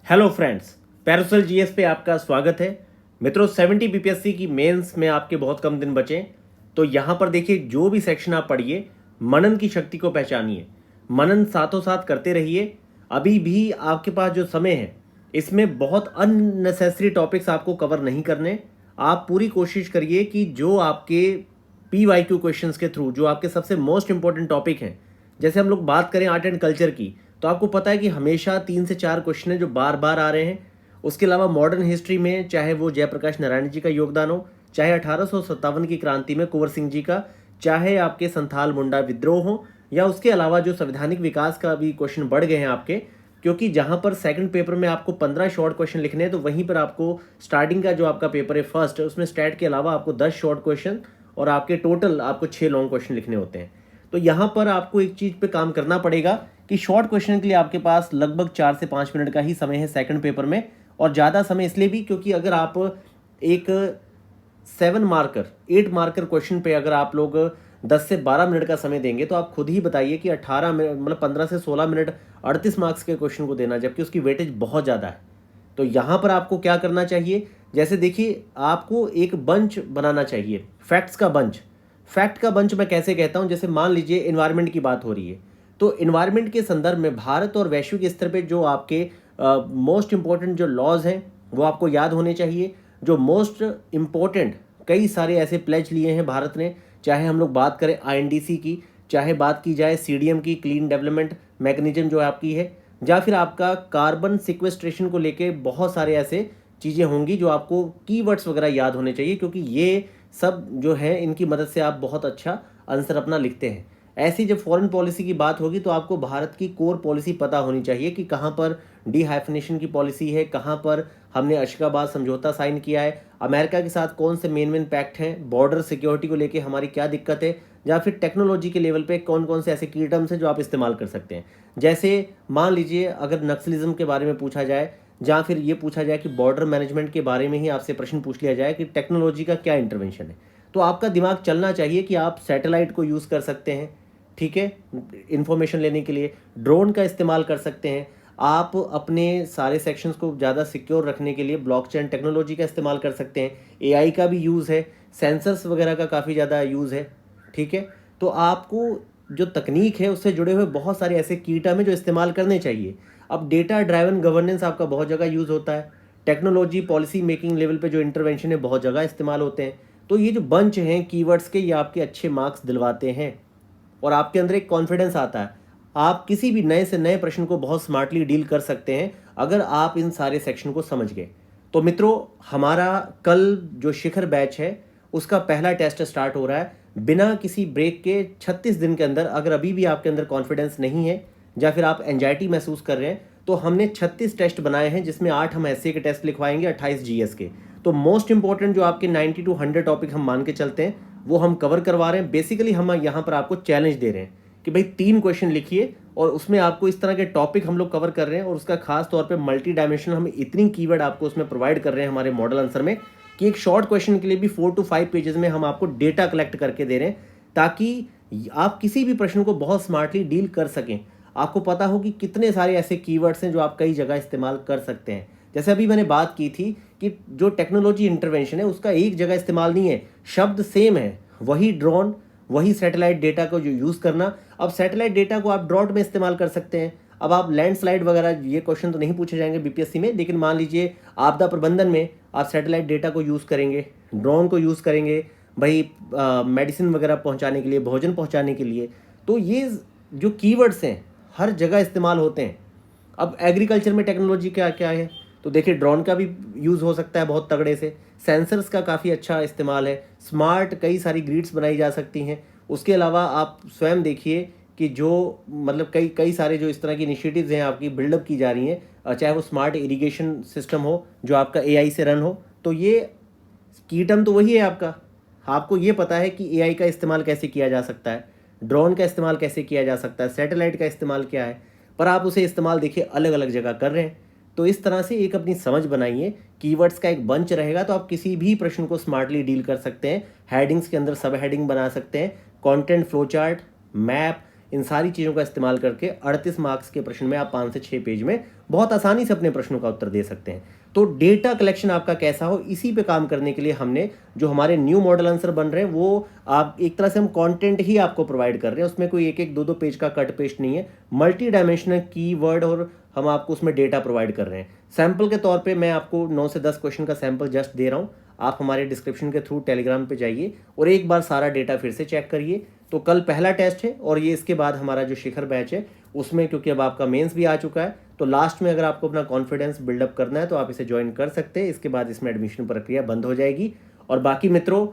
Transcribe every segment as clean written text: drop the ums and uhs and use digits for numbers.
Hello friends, parasol GS पे आपका स्वागत है। मित्रों, 70 बीपीएससी की मेंस में आपके बहुत कम दिन बचे, तो यहाँ पर देखिए जो भी सेक्शन आप पढ़िए, मनन की शक्ति को पहचानिए, मनन साथों साथ करते रहिए। अभी भी आपके पास जो समय है इसमें बहुत अननेसेसरी टॉपिक्स आपको कवर नहीं करने। आप पूरी कोशिश करिए कि जो आपके PYQ क्वेश्चंस के थ्रू जो आपके सबसे मोस्ट इंपॉर्टेंट टॉपिक हैं, जैसे हम लोग बात करें आर्ट एंड कल्चर की, तो आपको पता है कि हमेशा 3 से 4 क्वेश्चन है जो बार बार आ रहे हैं। उसके अलावा मॉडर्न हिस्ट्री में चाहे वो जयप्रकाश नारायण जी का योगदान हो, चाहे 1857 की क्रांति में कुंवर सिंह जी का, चाहे आपके संथाल मुंडा विद्रोह हो, या उसके अलावा जो संवैधानिक विकास का भी क्वेश्चन बढ़ गए हैं आपके, क्योंकि जहां पर सेकंड पेपर में आपको 15 शॉर्ट क्वेश्चन लिखने हैं, तो वहीं पर आपको स्टार्टिंग का जो आपका पेपर है फर्स्ट, उसमें स्टैट के अलावा आपको 10 शॉर्ट क्वेश्चन और आपके टोटल आपको 6 लॉन्ग क्वेश्चन लिखने होते हैं। तो यहाँ पर आपको एक चीज़ पे काम करना पड़ेगा कि शॉर्ट क्वेश्चन के लिए आपके पास लगभग 4 से 5 मिनट का ही समय है सेकंड पेपर में, और ज़्यादा समय इसलिए भी क्योंकि अगर आप एक 8 मार्कर क्वेश्चन पे अगर आप लोग 10 से 12 मिनट का समय देंगे, तो आप खुद ही बताइए कि 18 मिनट मतलब 15 से 16 मिनट 38 मार्क्स के क्वेश्चन को देना, जबकि उसकी वेटेज बहुत ज़्यादा है। तो यहाँ पर आपको क्या करना चाहिए, जैसे देखिए आपको एक बंच बनाना चाहिए, फैक्ट्स का बंच। फैक्ट का बंच मैं कैसे कहता हूँ, जैसे मान लीजिए इन्वायरमेंट की बात हो रही है, तो इन्वायरमेंट के संदर्भ में भारत और वैश्विक स्तर पे जो आपके मोस्ट इंपॉर्टेंट जो लॉज हैं वो आपको याद होने चाहिए। जो मोस्ट इम्पोर्टेंट कई सारे ऐसे प्लेज लिए हैं भारत ने, चाहे हम लोग बात करें INDC की, चाहे बात की जाए CDM की, क्लीन डेवलपमेंट मैकेनिज्म जो आपकी है, या फिर आपका कार्बन सिक्वेस्ट्रेशन को लेके बहुत सारे ऐसे चीज़ें होंगी जो आपको कीवर्ड्स वगैरह याद होने चाहिए, क्योंकि ये सब जो है इनकी मदद से आप बहुत अच्छा आंसर अपना लिखते हैं। ऐसी जब फॉरेन पॉलिसी की बात होगी तो आपको भारत की कोर पॉलिसी पता होनी चाहिए कि कहाँ पर डीहाइफनेशन की पॉलिसी है, कहाँ पर हमने अशगाबाद समझौता साइन किया है, अमेरिका के साथ कौन से मेन पैक्ट हैं, बॉर्डर सिक्योरिटी को लेके हमारी क्या दिक्कत है, या फिर टेक्नोलॉजी के लेवल पे कौन कौन से ऐसे की टर्म्स हैं जो आप इस्तेमाल कर सकते हैं। जैसे मान लीजिए अगर नक्सलिज्म के बारे में पूछा जाए, या फिर ये पूछा जाए कि बॉर्डर मैनेजमेंट के बारे में ही आपसे प्रश्न पूछ लिया जाए कि टेक्नोलॉजी का क्या इंटरवेंशन है, तो आपका दिमाग चलना चाहिए कि आप सैटेलाइट को यूज़ कर सकते हैं, ठीक है, इंफॉर्मेशन लेने के लिए ड्रोन का इस्तेमाल कर सकते हैं। आप अपने सारे सेक्शंस को ज़्यादा सिक्योर रखने के लिए ब्लॉकचेन टेक्नोलॉजी का इस्तेमाल कर सकते हैं, AI का भी यूज़ है, सेंसर्स वगैरह का काफ़ी ज़्यादा यूज़ है, ठीक है। तो आपको जो तकनीक है उससे जुड़े हुए बहुत सारे ऐसे की टर्म हैं जो इस्तेमाल करने चाहिए। अब डेटा ड्राइवन गवर्नेंस आपका बहुत जगह यूज़ होता है, टेक्नोलॉजी पॉलिसी मेकिंग लेवल पे जो इंटरवेंशन है बहुत जगह इस्तेमाल होते हैं। तो ये जो बंच हैं कीवर्ड्स के, ये आपके अच्छे मार्क्स दिलवाते हैं और आपके अंदर एक कॉन्फिडेंस आता है। आप किसी भी नए से नए प्रश्न को बहुत स्मार्टली डील कर सकते हैं अगर आप इन सारे सेक्शन को समझ गए। तो मित्रों, हमारा कल जो शिखर बैच है उसका पहला टेस्ट स्टार्ट हो रहा है बिना किसी ब्रेक के 36 दिन के अंदर। अगर अभी भी आपके अंदर कॉन्फिडेंस नहीं है या फिर आप एंजाइटी महसूस कर रहे हैं, तो हमने 36 टेस्ट बनाए हैं, जिसमें 8 हम एसए के टेस्ट लिखवाएंगे, 28 जीएस के। तो मोस्ट इंपॉर्टेंट जो आपके 90 to 100 टॉपिक हम मान के चलते हैं वो हम कवर करवा रहे हैं। बेसिकली हम यहाँ पर आपको चैलेंज दे रहे हैं कि भाई 3 क्वेश्चन लिखिए, और उसमें आपको इस तरह के टॉपिक हम लोग कवर कर रहे हैं, और उसका खास तौर पे मल्टी डायमेंशनल हम इतनी कीवर्ड आपको उसमें प्रोवाइड कर रहे हैं हमारे मॉडल आंसर में, कि एक शॉर्ट क्वेश्चन के लिए भी 4 to 5 पेजेस में हम आपको डेटा कलेक्ट करके दे रहे हैं, ताकि आप किसी भी प्रश्न को बहुत स्मार्टली डील कर सकें। आपको पता हो कि कितने सारे ऐसे कीवर्ड्स हैं जो आप कई जगह इस्तेमाल कर सकते हैं। जैसे अभी मैंने बात की थी कि जो टेक्नोलॉजी इंटरवेंशन है उसका एक जगह इस्तेमाल नहीं है, शब्द सेम है, वही ड्रोन, वही सैटेलाइट डेटा को जो यूज़ करना। अब सैटेलाइट डेटा को आप ड्रॉट में इस्तेमाल कर सकते हैं। अब आप लैंडस्लाइड वगैरह, ये क्वेश्चन तो नहीं पूछे जाएंगे बीपीएससी में, लेकिन मान लीजिए आपदा प्रबंधन में आप सैटेलाइट डेटा को यूज़ करेंगे, ड्रोन को यूज़ करेंगे भाई मेडिसिन वगैरह पहुंचाने के लिए, भोजन पहुंचाने के लिए। तो ये जो कीवर्ड्स हैं हर जगह इस्तेमाल होते हैं। अब एग्रीकल्चर में टेक्नोलॉजी क्या क्या है, तो देखिए ड्रोन का भी यूज़ हो सकता है बहुत तगड़े से, सेंसर्स का काफ़ी अच्छा इस्तेमाल है, स्मार्ट कई सारी ग्रिड्स बनाई जा सकती हैं। उसके अलावा आप स्वयं देखिए कि जो मतलब कई कई सारे जो इस तरह की इनिशिएटिव्स हैं आपकी बिल्डअप की जा रही हैं, चाहे वो स्मार्ट इरिगेशन सिस्टम हो जो आपका AI से रन हो, तो ये की टर्म तो वही है आपका। आपको ये पता है कि AI का इस्तेमाल कैसे किया जा सकता है, ड्रोन का इस्तेमाल कैसे किया जा सकता है, सैटेलाइट का इस्तेमाल क्या है, पर आप उसे इस्तेमाल देखिए अलग अलग जगह कर रहे हैं। तो इस तरह से एक अपनी समझ बनाइए, कीवर्ड्स का एक बंच रहेगा तो आप किसी भी प्रश्न को स्मार्टली डील कर सकते हैं। हेडिंग्स के अंदर सब हेडिंग बना सकते हैं, कंटेंट फ्लो चार्ट, मैप, इन सारी चीज़ों का इस्तेमाल करके 38 मार्क्स के प्रश्न में आप 5 से 6 पेज में बहुत आसानी से अपने प्रश्नों का उत्तर दे सकते हैं। तो डेटा कलेक्शन आपका कैसा हो, इसी पे काम करने के लिए हमने जो हमारे न्यू मॉडल आंसर बन रहे हैं वो आप एक तरह से हम कंटेंट ही आपको प्रोवाइड कर रहे हैं। उसमें कोई एक एक दो दो पेज का कट पेस्ट नहीं है, मल्टी डायमेंशनल कीवर्ड और हम आपको उसमें डेटा प्रोवाइड कर रहे हैं। सैंपल के तौर पे मैं आपको 9 से 10 क्वेश्चन का सैंपल जस्ट दे रहा हूँ। आप हमारे डिस्क्रिप्शन के थ्रू टेलीग्राम पे जाइए और एक बार सारा डेटा फिर से चेक करिए। तो कल पहला टेस्ट है और ये इसके बाद हमारा जो शिखर बैच है उसमें, क्योंकि अब आपका मेंस भी आ चुका है, तो लास्ट में अगर आपको अपना कॉन्फिडेंस बिल्डअप करना है तो आप इसे ज्वाइन कर सकते हैं। इसके बाद इसमें एडमिशन प्रक्रिया बंद हो जाएगी। और बाकी मित्रों,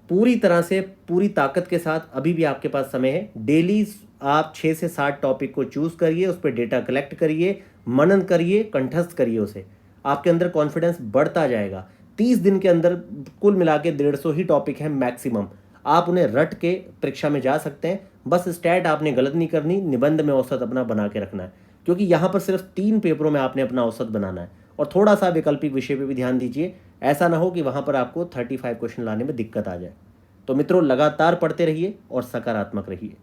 पूरी तरह से पूरी ताकत के साथ अभी भी आपके पास समय है। डेली आप 6 से 7 टॉपिक को चूज करिए, उस पर डेटा कलेक्ट करिए, मनन करिए, कंठस्थ करिए उसे। आपके अंदर कॉन्फिडेंस बढ़ता जाएगा। 30 दिन के अंदर कुल मिला के 150 ही टॉपिक हैं मैक्सिमम। आप उन्हें रट के परीक्षा में जा सकते हैं। बस स्टैट आपने गलत नहीं करनी, निबंध में औसत अपना बना के रखना है, क्योंकि यहाँ पर सिर्फ 3 पेपरों में आपने अपना औसत बनाना है। और थोड़ा सा वैकल्पिक विषय पे भी ध्यान दीजिए, ऐसा ना हो कि वहाँ पर आपको 35 क्वेश्चन लाने में दिक्कत आ जाए। तो मित्रों, लगातार पढ़ते रहिए और सकारात्मक रहिए।